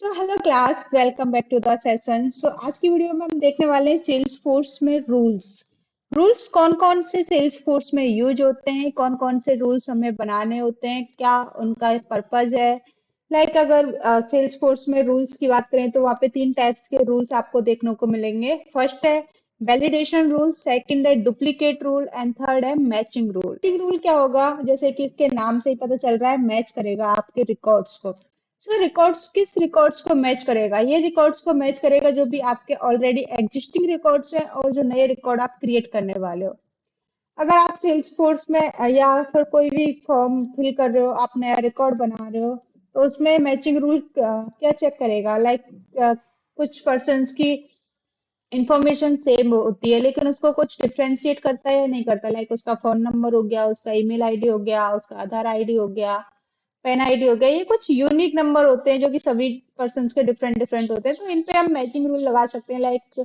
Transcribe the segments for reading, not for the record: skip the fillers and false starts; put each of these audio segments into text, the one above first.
So hello class, welcome back to the session. आज की video में हम देखने वाले हैं सेल्स फोर्स में रूल्स। रूल्स कौन कौन से सेल्स फोर्स में यूज होते हैं, कौन कौन से रूल्स हमें बनाने होते हैं, क्या उनका पर्पज है। अगर सेल्स फोर्स में रूल्स की बात करें तो वहाँ पे तीन टाइप्स के रूल्स आपको देखने को मिलेंगे। फर्स्ट है वैलिडेशन रूल, सेकंड है डुप्लीकेट रूल एंड थर्ड है मैचिंग रूल। मैचिंग रूल क्या होगा, जैसे कि इसके नाम से ही पता चल रहा है, मैच करेगा आपके रिकॉर्ड्स को। रिकॉर्ड्स किस रिकॉर्ड्स को मैच करेगा? ये रिकॉर्ड्स को मैच करेगा जो भी आपके ऑलरेडी एग्जिस्टिंग रिकॉर्ड्स हैं और जो नए रिकॉर्ड आप क्रिएट करने वाले हो। अगर आप सेल्स फोर्स में या फिर कोई भी फॉर्म फिल कर रहे हो, आप नया रिकॉर्ड बना रहे हो, तो उसमें मैचिंग रूल क्या चेक करेगा? कुछ पर्सन्स की इंफॉर्मेशन सेम होती है लेकिन उसको कुछ डिफरेंशिएट करता है या नहीं करता। उसका फोन नंबर हो गया, उसका ईमेल आईडी हो गया, उसका आधार आईडी हो गया, पेन आईडी हो गया, ये कुछ यूनिक नंबर होते हैं जो कि सभी पर्सन्स के डिफरेंट डिफरेंट होते हैं। तो इन पे हम मैचिंग रूल लगा सकते हैं।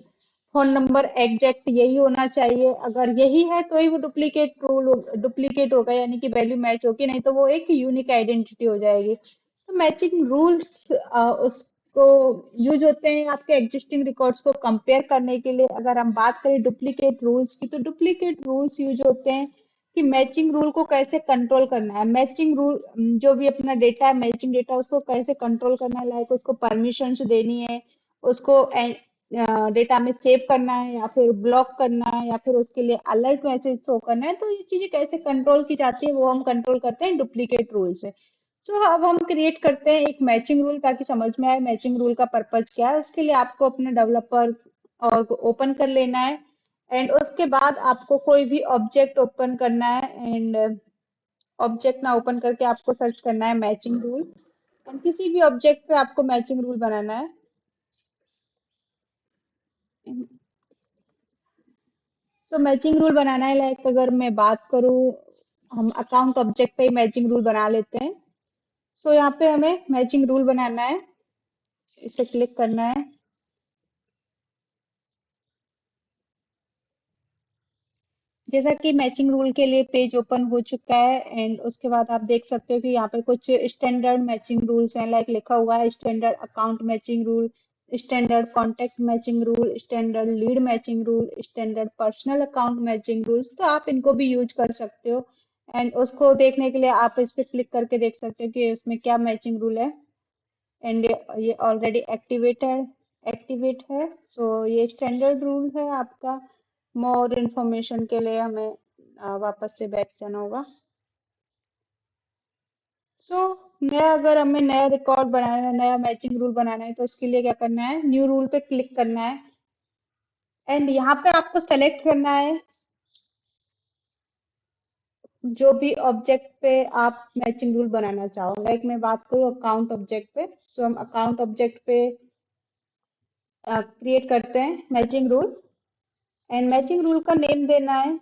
फोन नंबर एग्जैक्ट यही होना चाहिए, अगर यही है तो ही वो डुप्लीकेट होगा, यानी कि वैल्यू मैच होगी, नहीं तो वो एक यूनिक आइडेंटिटी हो जाएगी। तो मैचिंग रूल्स उसको यूज होते हैं आपके एग्जिस्टिंग रिकॉर्ड्स को कंपेयर करने के लिए। अगर हम बात करें डुप्लीकेट रूल्स की, तो डुप्लीकेट रूल्स यूज होते हैं कि मैचिंग रूल को कैसे कंट्रोल करना है। मैचिंग रूल जो भी अपना डेटा है, मैचिंग डेटा, उसको कैसे कंट्रोल करना है। उसको परमिशंस देनी है, उसको डेटा में सेव करना है या फिर ब्लॉक करना है या फिर उसके लिए अलर्ट मैसेज शो करना है। तो ये चीजें कैसे कंट्रोल की जाती है वो हम कंट्रोल करते हैं डुप्लीकेट रूल से। अब हम क्रिएट करते हैं एक मैचिंग रूल, ताकि समझ में आए मैचिंग रूल का पर्पज क्या है। उसके लिए आपको अपना डेवलपर और ओपन कर लेना है एंड उसके बाद आपको कोई भी ऑब्जेक्ट ओपन करना है एंड ऑब्जेक्ट ना ओपन करके आपको सर्च करना है मैचिंग रूल। एंड किसी भी ऑब्जेक्ट पे आपको मैचिंग रूल बनाना है। मैचिंग रूल बनाना है, अगर मैं बात करूँ, हम अकाउंट ऑब्जेक्ट पे ही मैचिंग रूल बना लेते हैं। यहाँ पे हमें मैचिंग रूल बनाना है, इस पे क्लिक करना है। जैसा कि मैचिंग रूल के लिए पेज ओपन हो चुका है एंड उसके बाद आप देख सकते हो कि यहाँ पे कुछ स्टैंडर्ड मैचिंग रूल्स हैं। लिखा हुआ है standard account matching rule, standard contact matching rule, standard lead matching rule, standard personal account matching rules. तो आप इनको भी यूज कर सकते हो एंड उसको देखने के लिए आप इस पे क्लिक करके देख सकते हो कि इसमें क्या मैचिंग रूल है। एंड ये ऑलरेडी एक्टिवेट है। ये स्टैंडर्ड रूल है आपका। मोर इन्फॉर्मेशन के लिए हमें वापस से बैक जाना होगा। सो नया अगर हमें नया रिकॉर्ड बनाना है, नया मैचिंग रूल बनाना है, तो उसके लिए क्या करना है, न्यू रूल पे क्लिक करना है एंड यहाँ पे आपको सेलेक्ट करना है जो भी ऑब्जेक्ट पे आप मैचिंग रूल बनाना चाहो। मैं बात करूँ अकाउंट ऑब्जेक्ट पे, हम अकाउंट ऑब्जेक्ट पे क्रिएट करते हैं matching rule and matching rule का नेम देना है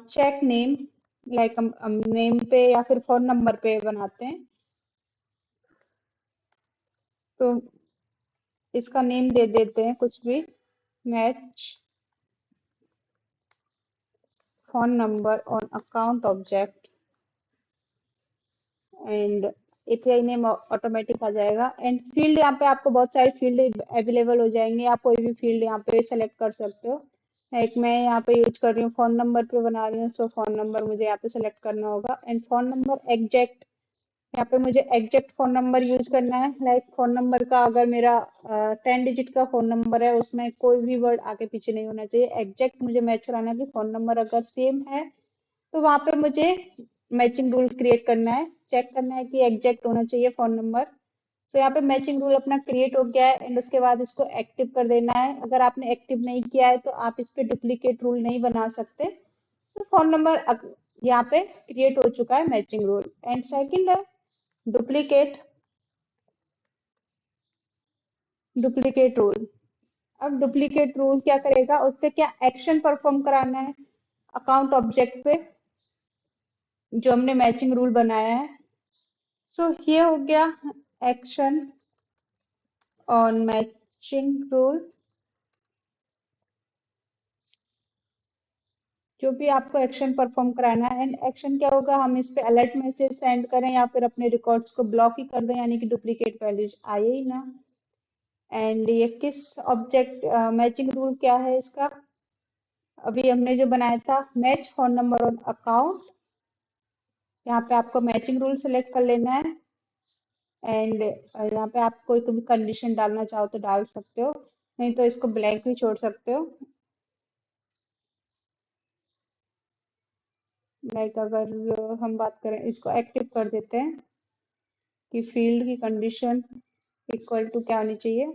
चेक नेम। हम नेम पे या फिर फोन नंबर पे बनाते हैं, तो इसका नेम दे देते हैं कुछ भी, match phone number on account object and API name automatic आ जाएगा। एंड फील्ड, यहाँ पे आपको बहुत सारे फील्ड अवेलेबल हो जाएंगे, आप कोई भी फील्ड यहाँ पे सेलेक्ट कर सकते हो। मैं यहाँ पे यूज कर रही हूँ, फोन नंबर पे बना रही हूँ, फोन नंबर मुझे यहाँ पे सेलेक्ट करना होगा एंड फोन नंबर एग्जैक्ट, यहाँ पे मुझे एग्जैक्ट फोन नंबर यूज करना है। फोन नंबर का, अगर मेरा 10 डिजिट का फोन नंबर है, उसमें कोई भी वर्ड आगे पीछे नहीं होना चाहिए, एग्जैक्ट मुझे मैच कराना है कि फोन नंबर अगर सेम है तो वहां पे मुझे मैचिंग रूल क्रिएट करना है, चेक करना है कि एग्जैक्ट होना चाहिए फोन नंबर। यहाँ पे मैचिंग रूल अपना क्रिएट हो गया है एंड उसके बाद इसको एक्टिव कर देना है। अगर आपने एक्टिव नहीं किया है तो आप इस पे डुप्लीकेट रूल नहीं बना सकते। फोन नंबर यहाँ पे क्रिएट हो चुका है मैचिंग रूल। एंड सेकंड है डुप्लीकेट डुप्लीकेट रूल। अब डुप्लीकेट रूल क्या करेगा, उस पे क्या एक्शन परफॉर्म कराना है अकाउंट ऑब्जेक्ट पे जो हमने मैचिंग रूल बनाया है। ये हो गया एक्शन ऑन मैचिंग रूल। जो भी आपको एक्शन परफॉर्म कराना है। एंड एक्शन क्या होगा, हम इस पे अलर्ट मैसेज सेंड करें या फिर अपने रिकॉर्ड्स को ब्लॉक ही कर दें, यानी कि डुप्लीकेट वैल्यूज आए ही ना। एंड ये किस ऑब्जेक्ट मैचिंग रूल क्या है इसका, अभी हमने जो बनाया था मैच फोन नंबर और अकाउंट, यहाँ पे आपको मैचिंग रूल सेलेक्ट कर लेना है। एंड यहाँ पे आप कोई भी कंडीशन डालना चाहो तो डाल सकते हो, नहीं तो इसको ब्लैंक भी छोड़ सकते हो। लाइक अगर हम बात करें, इसको एक्टिव कर देते हैं कि फील्ड की कंडीशन इक्वल टू क्या होनी चाहिए,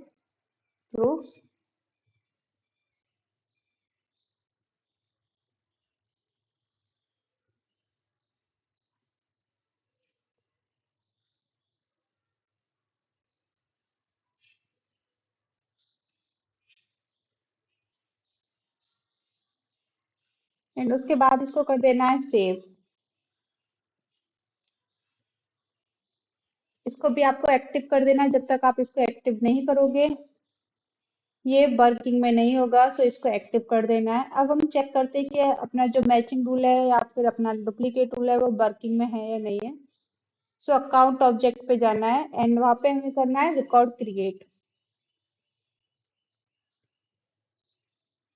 ट्रू। एंड उसके बाद इसको कर देना है सेव। इसको भी आपको एक्टिव कर देना है, जब तक आप इसको एक्टिव नहीं करोगे ये वर्किंग में नहीं होगा। सो इसको एक्टिव कर देना है। अब हम चेक करते हैं कि अपना जो मैचिंग रूल है या फिर अपना डुप्लीकेट रूल है वो वर्किंग में है या नहीं है। सो अकाउंट ऑब्जेक्ट पे जाना है एंड वहां पे हमें करना है record create.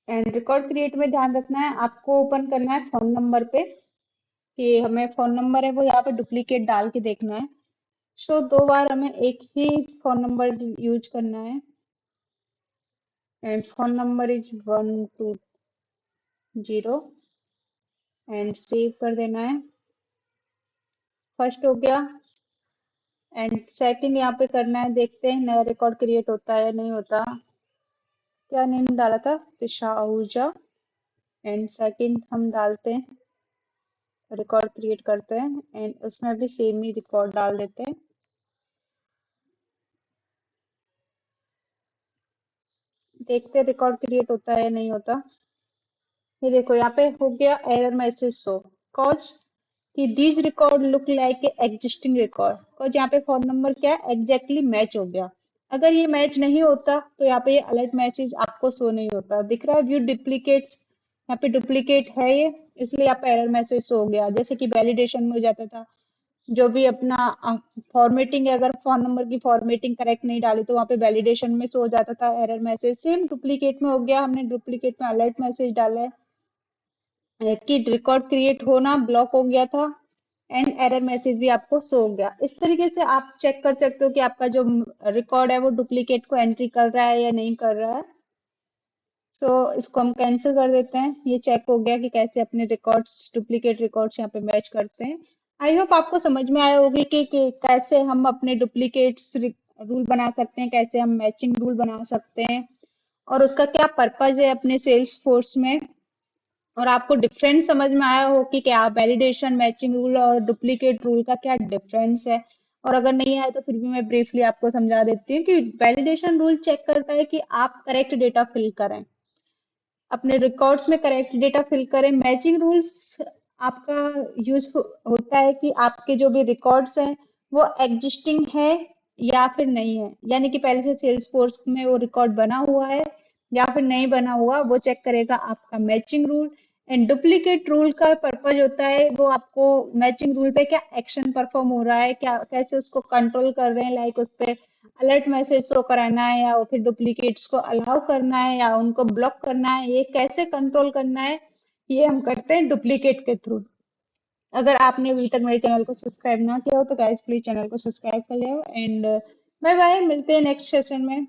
And record create में ध्यान रखना है, आपको ओपन करना है फोन नंबर पे, कि हमें फोन नंबर है वो यहाँ पे डुप्लीकेट डाल के देखना है। सो 2 बार हमें एक ही फोन नंबर यूज करना है। And phone number is 120 and save कर देना है। फर्स्ट हो गया। एंड सेकंड यहाँ पे करना है, देखते हैं नया रिकॉर्ड क्रिएट होता है या नहीं होता। क्या नेम डाला था, दिशा आहूजा। एंड सेकंड हम डालते हैं, रिकॉर्ड क्रिएट करते हैं एंड उसमें भी सेम ही रिकॉर्ड डाल देते हैं। देखते हैं रिकॉर्ड क्रिएट होता है या नहीं होता। ये देखो यहाँ पे हो गया एरर मैसेज शो, कॉज कि these record look like existing record. Cause यहाँ पे फोन नंबर क्या है, एग्जैक्टली मैच हो गया। अगर ये मैच नहीं होता तो यहाँ पे ये अलर्ट मैसेज आपको शो नहीं होता। दिख रहा है व्यू डुप्लीकेट्स, यहाँ पे डुप्लीकेट है ये, इसलिए यहाँ पे एरर मैसेज शो हो गया। जैसे कि वैलिडेशन में हो जाता था, जो भी अपना फॉर्मेटिंग है, अगर फोन नंबर की फॉर्मेटिंग करेक्ट नहीं डाली तो वहाँ पे वैलिडेशन में शो हो जाता था एरर मैसेज। सेम डुप्लीकेट में हो गया, हमने डुप्लीकेट में अलर्ट मैसेज डाला है कि रिकॉर्ड क्रिएट होना ब्लॉक हो गया था एंड एरर मैसेज भी आपको शो हो गया। इस तरीके से आप चेक कर सकते हो कि आपका जो रिकॉर्ड है वो डुप्लीकेट को एंट्री कर रहा है या नहीं कर रहा है। सो इसको हम कैंसिल कर देते हैं। ये चेक हो गया कि कैसे अपने रिकॉर्ड्स, डुप्लीकेट रिकॉर्ड्स यहाँ पे मैच करते हैं। आई होप आपको समझ में आया होगी कि कैसे हम अपने डुप्लीकेट्स रूल बना सकते हैं, कैसे हम मैचिंग रूल बना सकते हैं और उसका क्या पर्पज है अपने सेल्स फोर्स में। और आपको डिफरेंस समझ में आया हो कि क्या वैलिडेशन, मैचिंग रूल और डुप्लीकेट रूल का क्या डिफरेंस है। और अगर नहीं आया तो फिर भी मैं ब्रीफली आपको समझा देती हूँ कि वैलिडेशन रूल चेक करता है कि आप करेक्ट डेटा फिल करें, अपने रिकॉर्ड्स में करेक्ट डेटा फिल करें। मैचिंग रूल्स आपका यूज होता है कि आपके जो भी रिकॉर्ड्स हैं वो एग्जिस्टिंग है या फिर नहीं है, यानी कि पहले से सेल्स फोर्स में वो रिकॉर्ड बना हुआ है या फिर नहीं बना हुआ, वो चेक करेगा आपका matching rule. And duplicate rule का पर्पज होता है वो आपको मैचिंग रूल पे क्या एक्शन परफॉर्म हो रहा है, क्या कैसे उसको कंट्रोल कर रहे हैं, लाइक उस पे अलर्ट मैसेज शो कराना है या फिर डुप्लीकेट्स को अलाउ करना है या उनको ब्लॉक करना है, ये कैसे कंट्रोल करना है, ये हम करते हैं डुप्लीकेट के थ्रू। अगर आपने अभी तक मेरे चैनल को सब्सक्राइब ना किया हो तो गाइस प्लीज चैनल को सब्सक्राइब कर लो। एंड बाय बाय, मिलते हैं नेक्स्ट सेशन में।